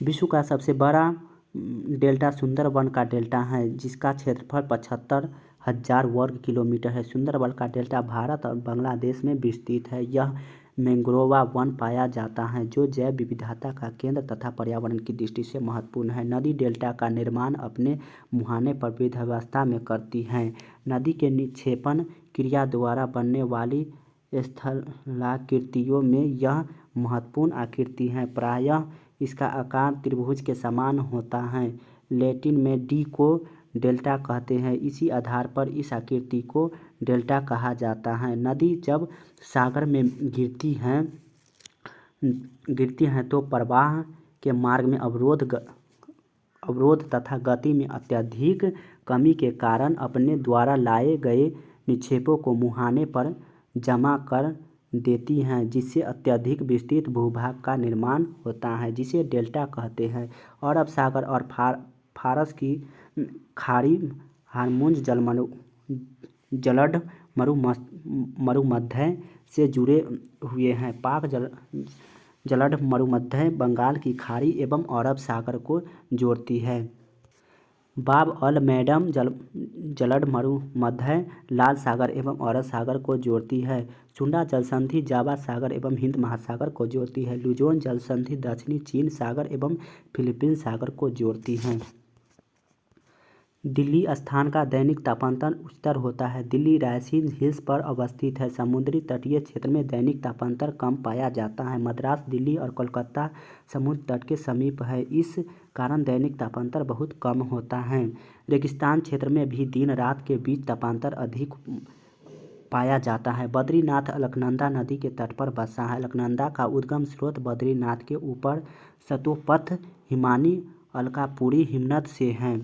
विश्व का सबसे बड़ा डेल्टा सुंदरबन का डेल्टा है, जिसका क्षेत्रफल 75,000 वर्ग किलोमीटर है। सुंदरबन का डेल्टा भारत और बांग्लादेश में विस्तृत है। यह मैंग्रोवा वन पाया जाता है, जो जैव विविधता का केंद्र तथा पर्यावरण की दृष्टि से महत्वपूर्ण है। नदी डेल्टा का निर्माण अपने मुहाने पर वृद्धावस्था में करती हैं। नदी के निक्षेपण क्रिया द्वारा बनने वाली स्थलाकृतियों में यह महत्वपूर्ण आकृति है। प्रायः इसका आकार त्रिभुज के समान होता है। लैटिन में डी को डेल्टा कहते हैं। इसी आधार पर इस आकृति को डेल्टा कहा जाता है। नदी जब सागर में गिरती हैं तो प्रवाह के मार्ग में अवरोध तथा गति में अत्यधिक कमी के कारण अपने द्वारा लाए गए निक्षेपों को मुहाने पर जमा कर देती हैं, जिससे अत्यधिक विस्तृत भूभाग का निर्माण होता है, जिसे डेल्टा कहते हैं। अरब सागर और फारस की खाड़ी हॉर्मुज़ जलद मरुमध्य से जुड़े हुए हैं। पाक जलद मरुमध्य बंगाल की खाड़ी एवं अरब सागर को जोड़ती है। बाब अल मैडम जलद मरुमध्य लाल सागर एवं अरब सागर को जोड़ती है। सुंडा जलसंधि जावा सागर एवं हिंद महासागर को जोड़ती है। लुजोन जलसंधि दक्षिणी चीन सागर एवं फिलीपीन सागर को जोड़ती है। दिल्ली स्थान का दैनिक तापांतर उच्चतर होता है। दिल्ली रायसीन हिल्स पर अवस्थित है। समुद्री तटीय क्षेत्र में दैनिक तापांतर कम पाया जाता है। मद्रास, दिल्ली और कोलकाता समुद्र तट के समीप है। इस कारण दैनिक तापांतर बहुत कम होता है। रेगिस्तान क्षेत्र में भी दिन रात के बीच तापांतर अधिक पाया जाता है। बद्रीनाथ अलकनंदा नदी के तट पर बसा है। अलकनंदा का उद्गम स्रोत बद्रीनाथ के ऊपर सतोपथ हिमानी अलकापुरी हिमनद से है।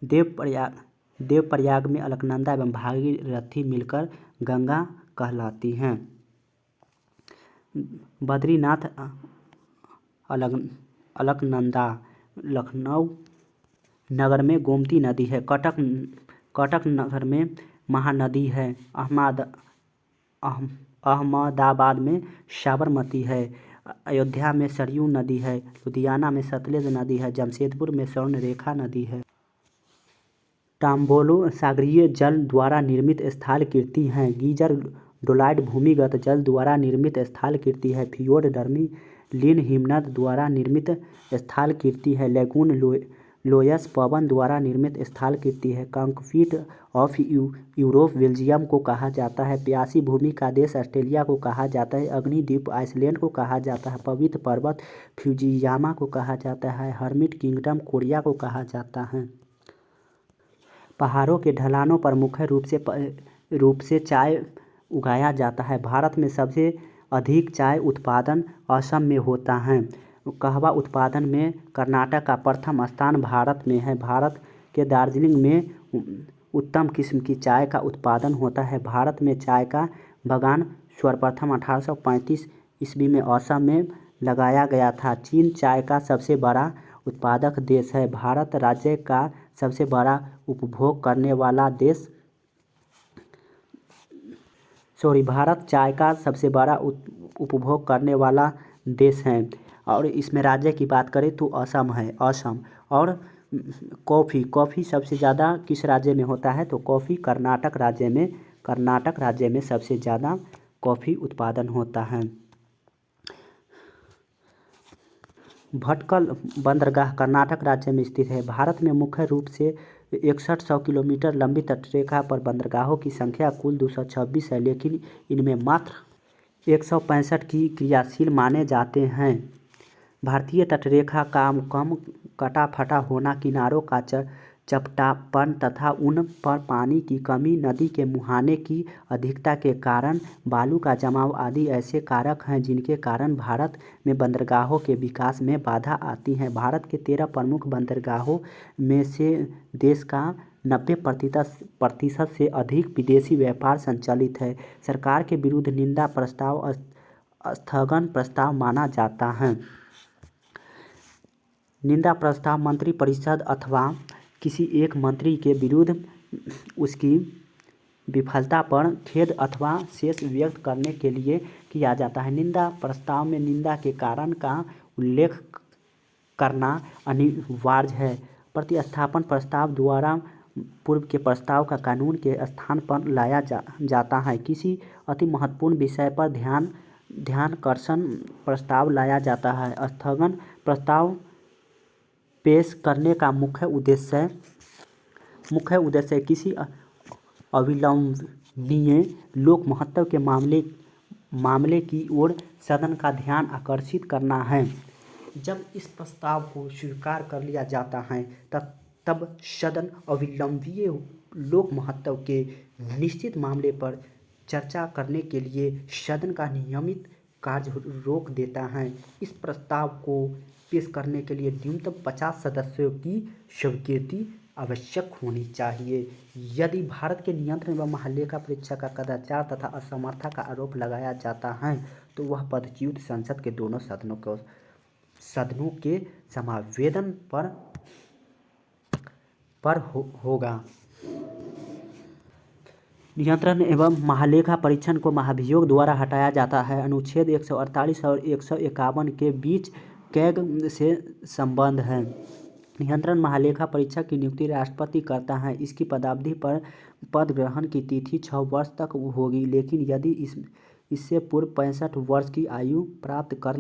देवप्रयाग में अलकनंदा एवं भागीरथी मिलकर गंगा कहलाती हैं। बद्रीनाथ अलकनंदा लखनऊ नगर में गोमती नदी है। कटक नगर में महानदी है। अहमदाबाद में साबरमती है। अयोध्या में सरयू नदी है। लुधियाना में सतलेज नदी है। जमशेदपुर में स्वर्णरेखा नदी है। टाम्बोलो सागरीय जल द्वारा निर्मित स्थलाकृति हैं। गीजर डोलाइट भूमिगत जल द्वारा निर्मित स्थलाकृति है। फियोर्ड डर्मिलिन हिमनद द्वारा निर्मित स्थलाकृति है। लैगून लोयस पवन द्वारा निर्मित स्थलाकृति है। कॉकपिट ऑफ यूरोप बेल्जियम को कहा जाता है। प्यासी भूमि का देश ऑस्ट्रेलिया को कहा जाता है। अग्निद्वीप आइसलैंड को कहा जाता है। पवित्र पर्वत फ्यूजियामा को कहा जाता है। हर्मिट किंगडम कोरिया को कहा जाता है। पहाड़ों के ढलानों पर मुख्य रूप से चाय उगाया जाता है। भारत में सबसे अधिक चाय उत्पादन असम में होता है। कहवा उत्पादन में कर्नाटक का प्रथम स्थान भारत में है। भारत के दार्जिलिंग में उत्तम किस्म की चाय का उत्पादन होता है। भारत में चाय का बागान सर्वप्रथम 1835 ईस्वी में असम में लगाया गया था। चीन चाय का सबसे बड़ा उत्पादक देश है। भारत राज्य का सबसे बड़ा उपभोग करने वाला देश भारत चाय का सबसे बड़ा उपभोग करने वाला देश है। और इसमें राज्य की बात करें तो असम है। असम और कॉफ़ी सबसे ज़्यादा किस राज्य में होता है तो कॉफ़ी कर्नाटक राज्य में सबसे ज़्यादा कॉफ़ी उत्पादन होता है। भटकल बंदरगाह कर्नाटक राज्य में स्थित है। भारत में मुख्य रूप से 6100 किलोमीटर लंबी तटरेखा पर बंदरगाहों की संख्या कुल 226 है, लेकिन इनमें मात्र 165 की क्रियाशील माने जाते हैं। भारतीय तटरेखा का कम कटा फटा होना, किनारों का चपटापन तथा उन पर पानी की कमी, नदी के मुहाने की अधिकता के कारण बालू का जमाव आदि ऐसे कारक हैं जिनके कारण भारत में बंदरगाहों के विकास में बाधा आती है। भारत के 13 प्रमुख बंदरगाहों में से देश का 90% से अधिक विदेशी व्यापार संचालित है। सरकार के विरुद्ध निंदा प्रस्ताव स्थगन प्रस्ताव माना जाता है। निंदा प्रस्ताव मंत्रिपरिषद अथवा किसी एक मंत्री के विरुद्ध उसकी विफलता पर खेद अथवा शेष व्यक्त करने के लिए किया जाता है। निंदा प्रस्ताव में निंदा के कारण का उल्लेख करना अनिवार्य है। प्रतिस्थापन प्रस्ताव द्वारा पूर्व के प्रस्ताव का कानून के स्थान पर लाया जाता है। किसी अति महत्वपूर्ण विषय पर ध्यानाकर्षण प्रस्ताव लाया जाता है। स्थगन प्रस्ताव पेश करने का मुख्य उद्देश्य किसी अविलंबनीय लोक महत्व के मामले की ओर सदन का ध्यान आकर्षित करना है। जब इस प्रस्ताव को स्वीकार कर लिया जाता है तब सदन अविलंबनीय लोक महत्व के निश्चित मामले पर चर्चा करने के लिए सदन का नियमित कार्य रोक देता है। इस प्रस्ताव को पेश करने के लिए न्यूनतम 50 सदस्यों की स्वीकृति आवश्यक होनी चाहिए। यदि भारत के नियंत्रण एवं महालेखा परीक्षक का कदाचार तथा असमर्थता का आरोप लगाया जाता है तो वह पदच्युत संसद के दोनों सदनों के समावेदन पर होगा। नियंत्रण एवं महालेखा परीक्षण को महाभियोग द्वारा हटाया जाता है। अनुच्छेद 148 और 151 के बीच कैग से संबंध है। नियंत्रण महालेखा परीक्षक की नियुक्ति राष्ट्रपति करता है। इसकी पदावधि पर पद ग्रहण की तिथि 6 वर्ष तक होगी, लेकिन यदि इससे पूर्व 65 वर्ष की आयु प्राप्त कर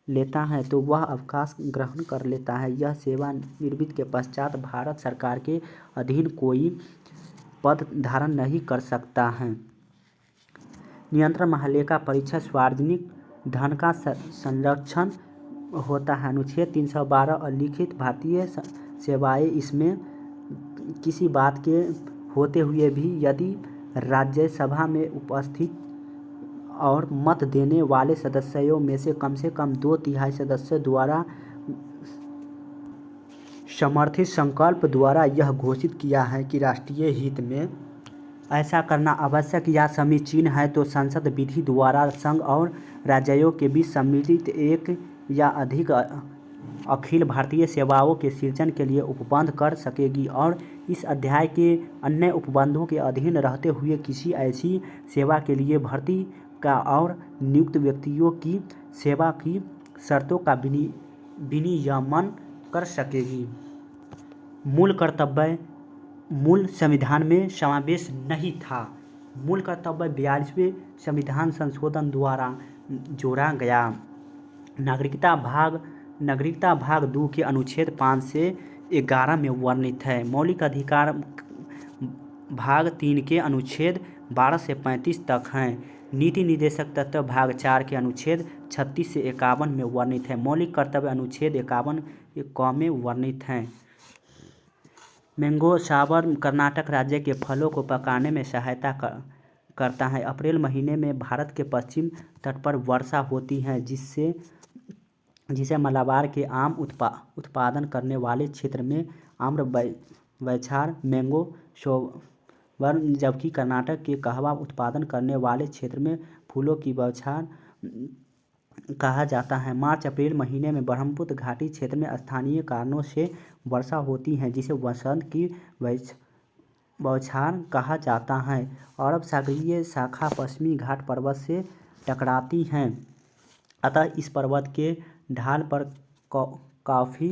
लेता है तो वह अवकाश ग्रहण कर लेता है। यह सेवानिवृत्ति के पश्चात भारत सरकार के अधीन कोई पद धारण नहीं कर सकता है। नियंत्रण महालेखा परीक्षक सार्वजनिक धन का संरक्षण होता है। अनुच्छेद 312 अलिखित भारतीय सेवाएं इसमें किसी बात के होते हुए भी यदि राज्यसभा में उपस्थित और मत देने वाले सदस्यों में से कम 2/3 सदस्यों द्वारा समर्थित संकल्प द्वारा यह घोषित किया है कि राष्ट्रीय हित में ऐसा करना आवश्यक या समीचीन है तो संसद विधि द्वारा संघ और राज्यों के बीच सम्मिलित एक या अधिक अखिल भारतीय सेवाओं के सृजन के लिए उपबंध कर सकेगी और इस अध्याय के अन्य उपबंधों के अधीन रहते हुए किसी ऐसी सेवा के लिए भर्ती का और नियुक्त व्यक्तियों की सेवा की शर्तों का विनियमन कर सकेगी। मूल कर्तव्य मूल संविधान में समावेश नहीं था। मूल कर्तव्य 42वें संविधान संशोधन द्वारा जोड़ा गया। नागरिकता भाग 2 के अनुच्छेद 5 से 11 में वर्णित है। मौलिक अधिकार भाग 3 के अनुच्छेद 12 से 35 तक हैं। नीति निर्देशक तत्व भाग 4 के अनुच्छेद 36 से 51 में वर्णित है। मौलिक कर्तव्य अनुच्छेद 51 क में वर्णित हैं। मैंगो सावर कर्नाटक राज्य के फलों को पकाने में सहायता करता है। अप्रैल महीने में भारत के पश्चिम तट पर वर्षा होती है जिसे मलाबार के आम उत्पादन करने वाले क्षेत्र में आम्र बौछार मैंगो सावर, जबकि कर्नाटक के कहवा उत्पादन करने वाले क्षेत्र में फूलों की बौछार कहा जाता है। मार्च अप्रैल महीने में ब्रह्मपुत्र घाटी क्षेत्र में स्थानीय कारणों से वर्षा होती है जिसे वसंत की बौछार कहा जाता है। अरब सागरीय शाखा पश्चिमी घाट पर्वत से टकराती हैं, अतः इस पर्वत के ढाल पर काफ़ी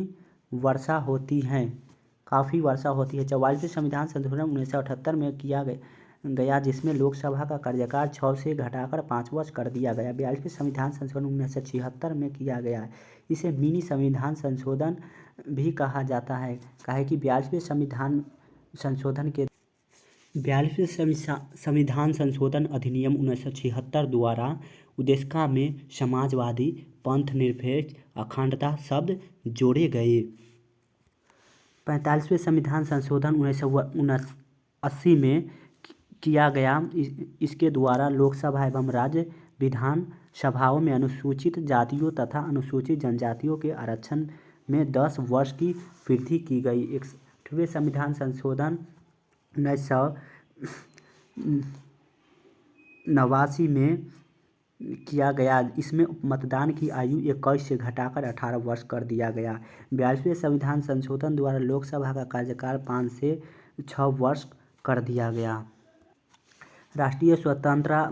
वर्षा होती है। 44वें संविधान संशोधन 1978 में किया गया जिसमें लोकसभा का कार्यकाल 6 से घटाकर 5 वर्ष कर दिया गया। 42वें संविधान संशोधन 1976 में किया गया। इसे मिनी संविधान संशोधन भी कहा जाता है, काहे कि 42वें संविधान संशोधन अधिनियम 1976 द्वारा उद्देशिका में समाजवादी, पंथ निरपेक्ष, अखंडता शब्द जोड़े गए। 45वें संविधान संशोधन 1980 में किया गया। इसके द्वारा लोकसभा एवं राज्य विधान सभाओं में अनुसूचित जातियों तथा अनुसूचित जनजातियों के आरक्षण में 10 वर्ष की वृद्धि की गई। 6वें संविधान संशोधन 1989 में किया गया। इसमें मतदान की आयु 21 से घटाकर 18 वर्ष कर दिया गया। 42वें संविधान संशोधन द्वारा लोकसभा का कार्यकाल 5 से 6 वर्ष कर दिया गया। राष्ट्रीय स्वतंत्रता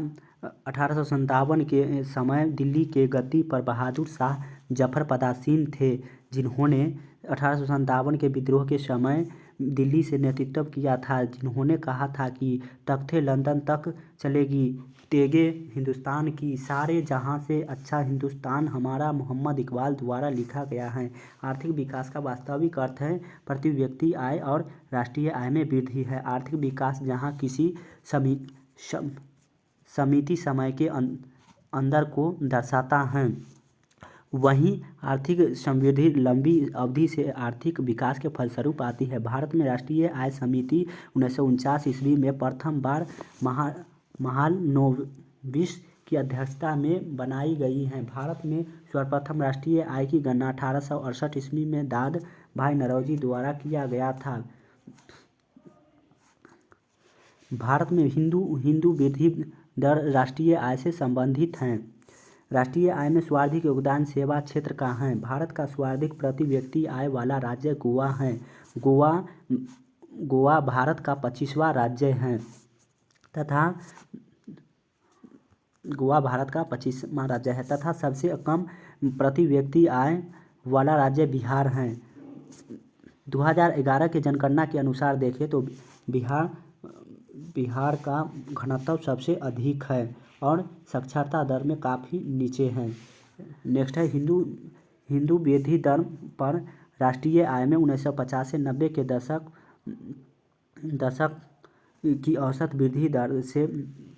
1857 के समय दिल्ली के गद्दी पर बहादुर शाह जफर पदासीन थे, जिन्होंने 1857 के विद्रोह के समय दिल्ली से नेतृत्व किया था, जिन्होंने कहा था कि तख्ते लंदन तक चलेगी तेगे हिंदुस्तान की, सारे जहां से अच्छा हिंदुस्तान हमारा, मोहम्मद इकबाल द्वारा लिखा गया है। आर्थिक विकास का वास्तविक अर्थ है प्रति व्यक्ति आय और राष्ट्रीय आय में वृद्धि है। आर्थिक विकास जहां किसी समिति समय के अंदर को दर्शाता है, वहीं आर्थिक समृद्धि लंबी अवधि से आर्थिक विकास के फलस्वरूप आती है। भारत में राष्ट्रीय आय समिति 1949 ईस्वी में प्रथम बार महालनोबिस की अध्यक्षता में बनाई गई है। भारत में सर्वप्रथम राष्ट्रीय आय की गणना 1868 ईस्वी में दाद भाई नौरोजी द्वारा किया गया था। भारत में हिंदू वृद्धि दर राष्ट्रीय आय से संबंधित हैं। राष्ट्रीय आय में सर्वाधिक योगदान सेवा क्षेत्र का है। भारत का सर्वाधिक प्रति व्यक्ति आय वाला राज्य गोवा है। गोवा भारत का 25वां राज्य है तथा सबसे कम प्रति व्यक्ति आय वाला राज्य बिहार है। 2011 के जनगणना के अनुसार देखें तो बिहार का घनत्व सबसे अधिक है और साक्षरता दर में काफ़ी नीचे है। नेक्स्ट है हिंदू वृद्धि दर पर राष्ट्रीय आय में 1950 से 90 के दशक की औसत वृद्धि दर से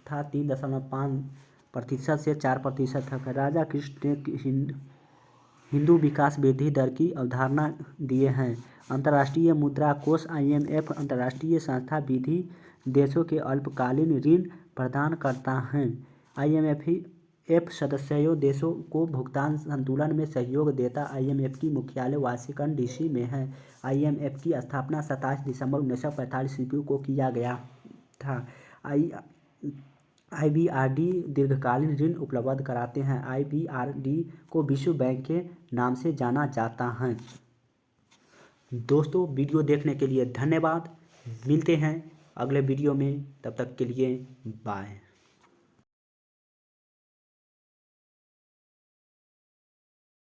था 3.5% से 4% तक। राजा कृष्ण ने हिंदू विकास वृद्धि दर की अवधारणा दिए हैं। अंतर्राष्ट्रीय मुद्रा कोष IMF अंतर्राष्ट्रीय संस्था विधि देशों के अल्पकालीन ऋण प्रदान करता है। IMF सदस्य देशों को भुगतान संतुलन में सहयोग देता। IMF की मुख्यालय वाशिंगटन DC में है। IMF की स्थापना 27 दिसंबर 1945 ईस्वी को किया गया था। IBRD दीर्घकालीन ऋण उपलब्ध कराते हैं। IBRD को विश्व बैंक के नाम से जाना जाता है। दोस्तों, वीडियो देखने के लिए धन्यवाद। मिलते हैं अगले वीडियो में, तब तक के लिए बाय।